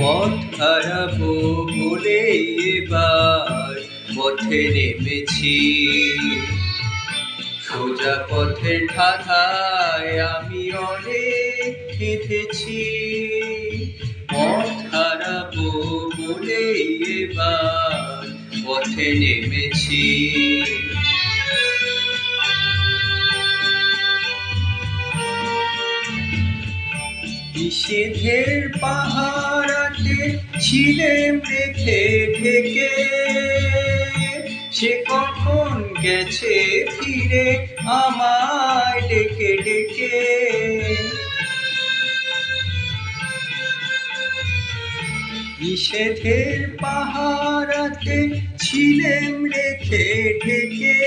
পথ হারাবো বলে এবার পথে নেমেছি, সোজা পথের ধাঁধায় আমি অনেক কেঁদেছি। পথ হারাবো বলে এবার পথে নেমেছি। নিষেধের পাহারাতে ছিলেম রেখে ঢেকে, সে কখন গেছে ফিরে আমায় ডেকে ডেকে। নিষেধের পাহারাতে ছিলেম রেখে ঢেকে,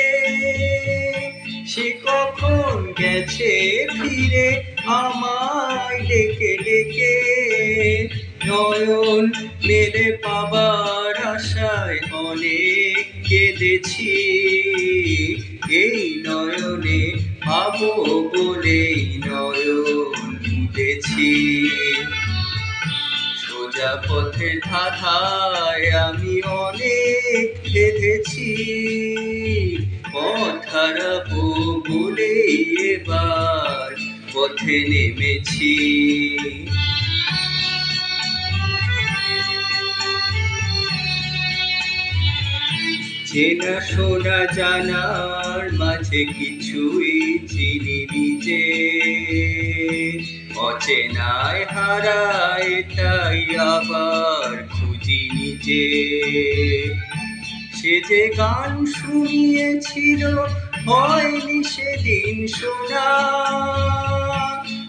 সে কখন গেছে ফিরে আমায় ডেকে ডেকে। নয়ন মেলে পাবার আশায় অনেক কেঁদেছি, এই নয়নে পাবো বলেই নয়ন মুদেছি। সোজা পথের ধাঁধায় আমি অনেক কেঁদেছি, পথ হারাবো বলে এবার পথে নেমেছি। চেনা শোনা জানার মাঝে কিছুই চিনি নিজে, অচেনায় হারায় তাই আবার খুঁজি নিজে। সে যে গান শুনিয়েছিল হয়নি সেদিন শোনা,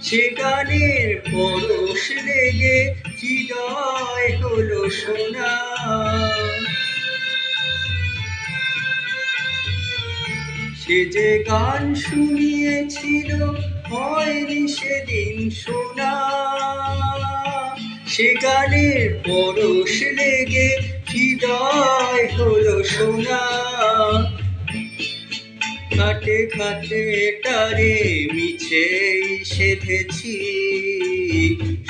সে গানের পরশ লেগে হৃদয় হলো সোনা। সে যে গান শুনিয়েছিল হয়নি সেদিন শোনা, সে গানের পরশ লেগে হৃদয় হলো সোনা। ঘাটে ঘাটে তারে মিছেই সেধেছি,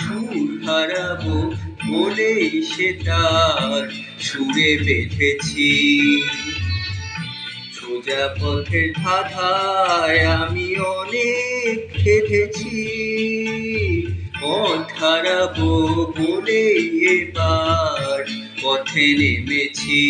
সুর হারাবো বলেই সে তার সুরে বেঁধেছি। সোজা পথের ধাঁধায় আমি অনেক কেঁদেছি, পথ হারাবো বলে এবার পথে নেমেছি।